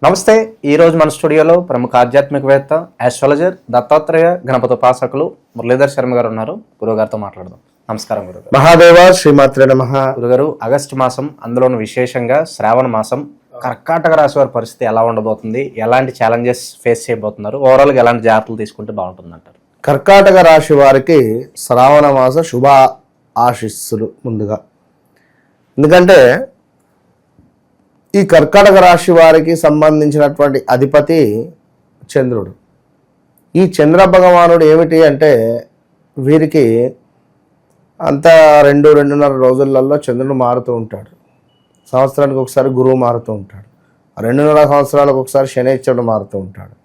నమస్తే. ఈరోజు మన స్టూడియోలో ప్రముఖ ఆధ్యాత్మికవేత్త, ఆస్ట్రాలజర్, దత్తాత్రేయ గణపతి ఉపాసకులు మురళీధర్ శర్మ గారు ఉన్నారు. గురుగారితో మాట్లాడదాం. నమస్కారం గురుగారు. మహాదేవ శ్రీమాత్రే నమః. గురుగారు, ఆగస్టు మాసం, అందులోను విశేషంగా శ్రావణ మాసం, కర్కాటక రాశి వారి పరిస్థితి ఎలా ఉండబోతుంది? ఎలాంటి ఛాలెంజెస్ ఫేస్ చేయబోతున్నారు? ఓవరాల్గా ఎలాంటి జాగ్రత్తలు తీసుకుంటే బాగుంటుంది అంటారు? కర్కాటక రాశి వారికి శ్రావణ మాస శుభ ఆశీస్సులు ముందుగా. ఎందుకంటే ఈ కర్కాటక రాశి వారికి సంబంధించినటువంటి అధిపతి చంద్రుడు. ఈ చంద్ర భగవానుడు ఏమిటి అంటే వీరికి అంతా 2-2.5 రోజులలో చంద్రుడు మారుతూ ఉంటాడు. సంవత్సరానికి ఒకసారి గురువు మారుతూ ఉంటాడు. 2.5 సంవత్సరాలకు ఒకసారి శనైశ్వరుడు మారుతూ ఉంటాడు.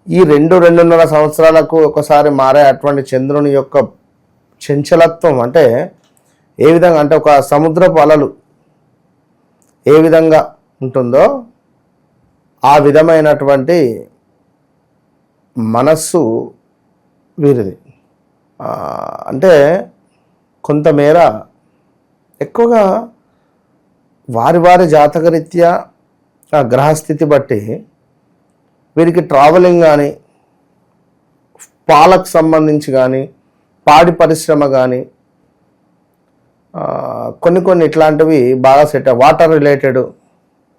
ఈ 2-2.5 సంవత్సరాలకు ఒకసారి మారే అటువంటి చంద్రుని యొక్క చంచలత్వం అంటే ఏ విధంగా అంటే ఒక సముద్రపు అలలు ఏ విధంగా ఉంటుందో ఆ విధమైనటువంటి మనస్సు వీరిది. అంటే కొంతమేర ఎక్కువగా వారి జాతకరీత్యా ఆ గ్రహస్థితి బట్టి వీరికి ట్రావెలింగ్ కానీ, పాలకు సంబంధించి కానీ, పాడి పరిశ్రమ కానీ, కొన్ని ఇట్లాంటివి బాగా సెట్. వాటర్ రిలేటెడ్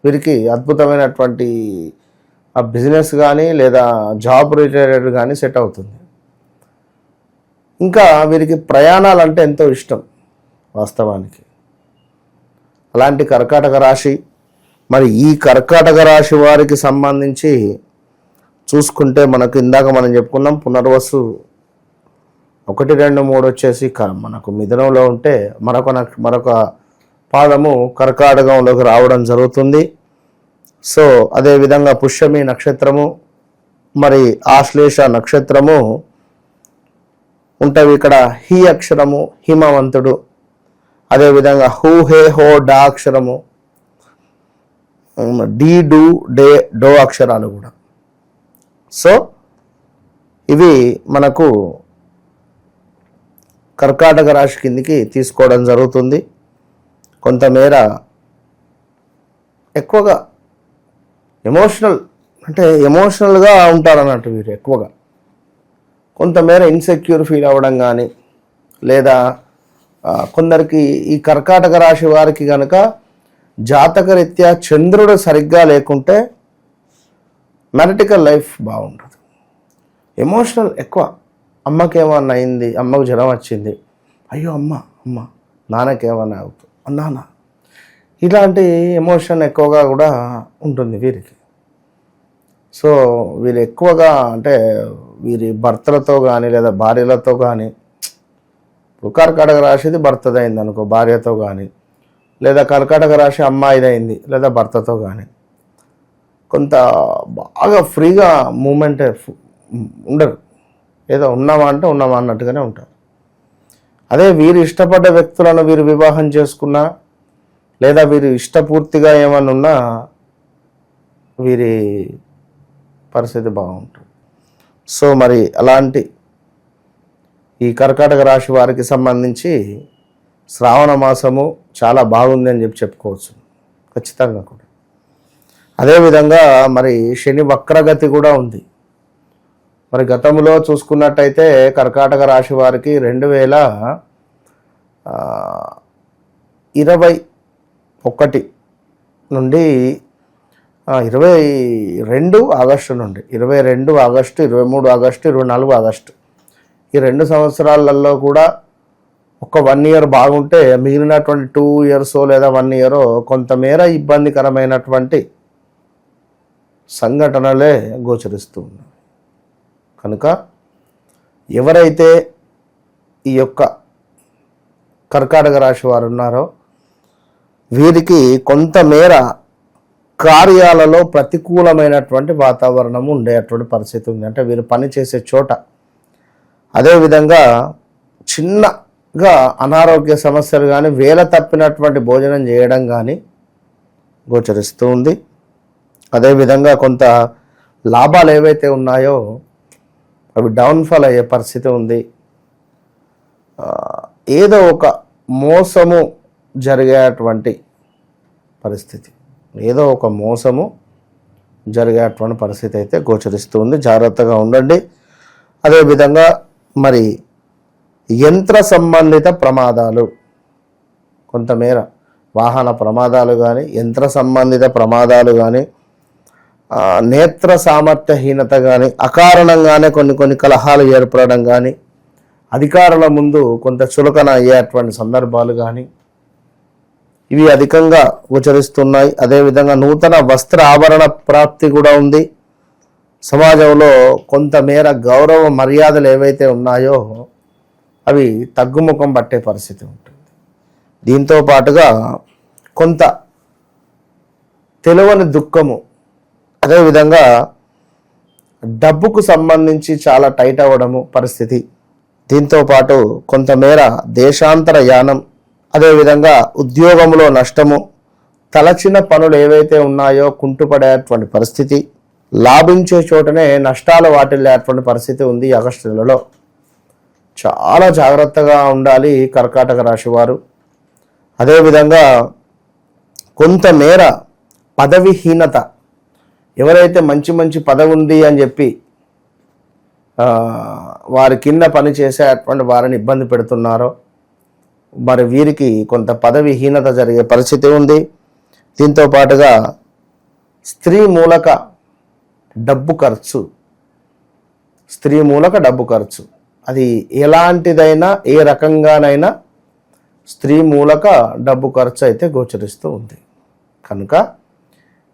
వీరికి అద్భుతమైనటువంటి ఆ బిజినెస్ కానీ లేదా జాబ్ రిలేటెడ్ కానీ సెట్ అవుతుంది. ఇంకా వీరికి ప్రయాణాలు అంటే ఎంతో ఇష్టం వాస్తవానికి. అలాంటి కర్కాటక రాశి, మరి ఈ కర్కాటక రాశి వారికి సంబంధించి చూసుకుంటే మనకు ఇందాక మనం చెప్పుకున్నాం పునర్వసు 1, 2, 3 వచ్చేసి మనకు మిథునంలో ఉంటే మరొక పాదము కర్కాటకంలోకి రావడం జరుగుతుంది. సో అదేవిధంగా పుష్యమి నక్షత్రము, మరి ఆశ్లేష నక్షత్రము ఉంటవి. ఇక్కడ హి అక్షరము హిమవంతుడు, అదేవిధంగా హూ హే హో డా అక్షరము, డి డు డే డో అక్షరాలు కూడా. సో ఇవి మనకు కర్కాటక రాశి కిందికి తీసుకోవడం జరుగుతుంది. కొంతమేర ఎక్కువగా ఎమోషనల్గా ఉంటారన్నట్టు వీరు. ఎక్కువగా కొంతమేర ఇన్సెక్యూర్ ఫీల్ అవ్వడం కానీ, లేదా కొందరికి ఈ కర్కాటక రాశి వారికి కనుక జాతకరీత్యా చంద్రుడు సరిగ్గా లేకుంటే మ్యారిటికల్ లైఫ్ బాగుంటుంది. ఎమోషనల్ ఎక్కువ. అమ్మకేమన్నా అయింది, అమ్మకు జ్వరం వచ్చింది, అయ్యో అమ్మ నాన్నకేమన్నా అవుతుంది, నాన్న, ఇలాంటి ఎమోషన్ ఎక్కువగా కూడా ఉంటుంది వీరికి. సో వీరు ఎక్కువగా అంటే వీరి భర్తలతో కానీ లేదా భార్యలతో కానీ, ఇప్పుడు కర్కాటక రాశిది భర్తదైంది అనుకో, భార్యతో కానీ, లేదా కర్కాటక రాశి అమ్మాయిదైంది లేదా భర్తతో కానీ, కొంత బాగా ఫ్రీగా మూమెంట్ ఉండరు. ఏదో ఉన్నామా అంటే ఉన్నామా అన్నట్టుగానే ఉంటారు. అదే వీరు ఇష్టపడ్డ వ్యక్తులను వీరు వివాహం చేసుకున్నా, లేదా వీరు ఇష్టపూర్తిగా ఏమన్నా ఉన్నా వీరి పరిస్థితి బాగుంటుంది. సో మరి అలాంటి ఈ కర్కాటక రాశి వారికి సంబంధించి శ్రావణ మాసము చాలా బాగుంది అని చెప్పుకోవచ్చు ఖచ్చితంగా కూడా. అదేవిధంగా మరి శని వక్రగతి కూడా ఉంది. మరి గతంలో చూసుకున్నట్టయితే కర్కాటక రాశి వారికి 2021 నుండి 22 ఆగస్టు నుండి 22 ఆగస్టు, 23 ఆగస్టు, 24 ఆగస్టు ఈ 2 సంవత్సరాలలో కూడా ఒక 1 ఇయర్ బాగుంటే మిగిలినటువంటి 2 ఇయర్స్ లేదా 1 ఇయర్ కొంతమేర ఇబ్బందికరమైనటువంటి సంఘటనలే గోచరిస్తూ ఉన్నాయి. కనుక ఎవరైతే ఈ యొక్క కర్కాటక రాశి వారు ఉన్నారో వీరికి కొంతమేర కార్యాలలో ప్రతికూలమైనటువంటి వాతావరణం ఉండేటువంటి పరిస్థితి ఉంది. అంటే వీరు పనిచేసే చోట, అదేవిధంగా చిన్నగా అనారోగ్య సమస్యలు కానీ, వేల తప్పినటువంటి భోజనం చేయడం కానీ గోచరిస్తూ ఉంది. అదేవిధంగా కొంత లాభాలు ఏవైతే ఉన్నాయో అవి డౌన్ఫాల్ అయ్యే పరిస్థితి ఉంది. ఏదో ఒక మోసము జరిగేటువంటి పరిస్థితి, ఏదో ఒక మోసము జరిగేటువంటి పరిస్థితి అయితే గోచరిస్తూ ఉంది. జాగ్రత్తగా ఉండండి. అదేవిధంగా మరి యంత్ర సంబంధిత ప్రమాదాలు, కొంతమేర వాహన ప్రమాదాలు కానీ, యంత్ర సంబంధిత ప్రమాదాలు కానీ, నేత్ర సామర్థ్యహీనత కానీ, అకారణంగానే కొన్ని కలహాలు ఏర్పడడం కానీ, అధికారుల ముందు కొంత చులకన అయ్యేటువంటి సందర్భాలు కానీ ఇవి అధికంగా గోచరిస్తున్నాయి. అదేవిధంగా నూతన వస్త్ర ఆభరణ ప్రాప్తి కూడా ఉంది. సమాజంలో కొంతమేర గౌరవ మర్యాదలు ఏవైతే ఉన్నాయో అవి తగ్గుముఖం పట్టే పరిస్థితి ఉంటుంది. దీంతో పాటుగా కొంత తెలియని దుఃఖము, అదేవిధంగా డబ్బుకు సంబంధించి చాలా టైట్ అవ్వడము పరిస్థితి. దీంతో పాటు కొంతమేర దేశాంతర యానం, అదేవిధంగా ఉద్యోగంలో నష్టము, తలచిన పనులు ఏవైతే ఉన్నాయో కుంటుపడేటువంటి పరిస్థితి, లాభించే చోటనే నష్టాలు వాటిల్లేటువంటి పరిస్థితి ఉంది. ఈ ఆగస్టు నెలలో చాలా జాగ్రత్తగా ఉండాలి కర్కాటక రాశి వారు. అదేవిధంగా కొంతమేర పదవిహీనత, ఎవరైతే మంచి పదవి ఉంది అని చెప్పి వారి కింద పని చేసేటువంటి వారిని ఇబ్బంది పెడుతున్నారో మరి వీరికి కొంత పదవిహీనత జరిగే పరిస్థితి ఉంది. దీంతో పాటుగా స్త్రీ మూలక డబ్బు ఖర్చు, అది ఎలాంటిదైనా ఏ రకంగానైనా స్త్రీ మూలక డబ్బు ఖర్చు అయితే గోచరిస్తూ ఉంది. కనుక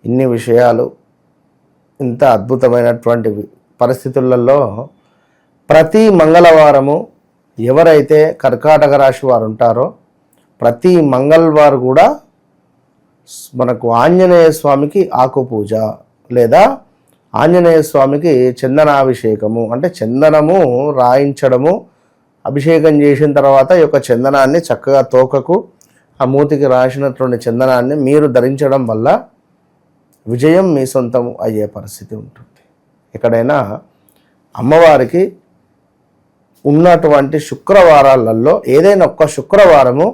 ఇన్ని విషయాలు, ఇంత అద్భుతమైనటువంటి పరిస్థితులలో ప్రతి మంగళవారము ఎవరైతే కర్కాటక రాశి వారు ఉంటారో ప్రతి మంగళవారం కూడా మనకు ఆంజనేయ స్వామికి ఆకు పూజ లేదా ఆంజనేయ స్వామికి చందనాభిషేకము, అంటే చందనము రాయించడము, అభిషేకం చేసిన తర్వాత ఈ యొక్క చందనాన్ని చక్కగా తోకకు ఆ మూతికి రాసినటువంటి చందనాన్ని మీరు ధరించడం వల్ల విజయం మీ సొంతము అయ్యే పరిస్థితి ఉంటుంది. ఎక్కడైనా అమ్మవారికి ఉన్నటువంటి శుక్రవారాలలో ఏదైనా ఒక్క శుక్రవారము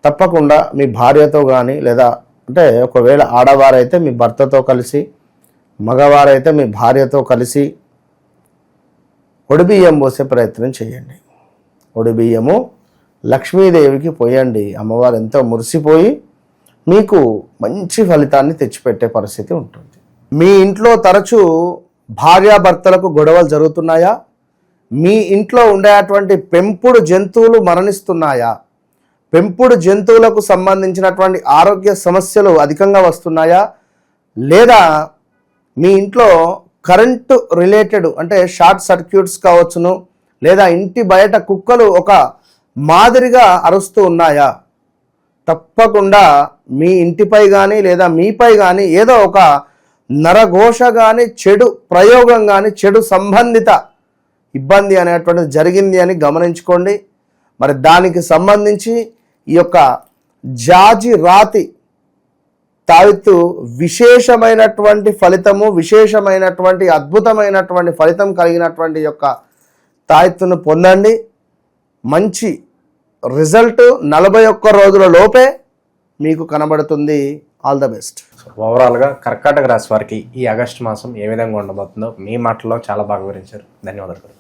తప్పకుండా మీ భార్యతో కానీ, లేదా అంటే ఒకవేళ ఆడవారైతే మీ భర్తతో కలిసి, మగవారైతే మీ భార్యతో కలిసి ఒడిబియ్యం పోసే ప్రయత్నం చేయండి. ఒడిబియ్యము లక్ష్మీదేవికి పోయండి. అమ్మవారు ఎంతో మురిసిపోయి మీకు మంచి ఫలితాన్ని తెచ్చిపెట్టే పరిస్థితి ఉంటుంది. మీ ఇంట్లో తరచూ భార్యాభర్తలకు గొడవలు జరుగుతున్నాయా? మీ ఇంట్లో ఉండేటువంటి పెంపుడు జంతువులు మరణిస్తున్నాయా? పెంపుడు జంతువులకు సంబంధించినటువంటి ఆరోగ్య సమస్యలు అధికంగా వస్తున్నాయా? లేదా మీ ఇంట్లో కరెంటు రిలేటెడ్ అంటే షార్ట్ సర్క్యూట్స్ కావచ్చును, లేదా ఇంటి బయట కుక్కలు ఒక మాదిరిగా అరుస్తూ ఉన్నాయా? తప్పకుండా మీ ఇంటిపై కానీ లేదా మీపై కానీ ఏదో ఒక నరఘోష కానీ, చెడు ప్రయోగం కానీ, చెడు సంబంధిత ఇబ్బంది అనేటువంటిది జరిగింది అని గమనించుకోండి. మరి దానికి సంబంధించి ఈ యొక్క జాజి రాతి తావిత్తు విశేషమైనటువంటి ఫలితము, విశేషమైనటువంటి అద్భుతమైనటువంటి ఫలితం కలిగినటువంటి యొక్క తాయెత్తును పొందండి. మంచి రిజల్ట్ 41 రోజుల లోపే మీకు కనబడుతుంది. All the best. ఓవరాల్గా కర్కాటక రాశి వారికి ఈ ఆగస్టు మాసం ఏ విధంగా ఉండబోతుందో మీ మాటల్లో చాలా బాగా వివరించారు. ధన్యవాదాలు.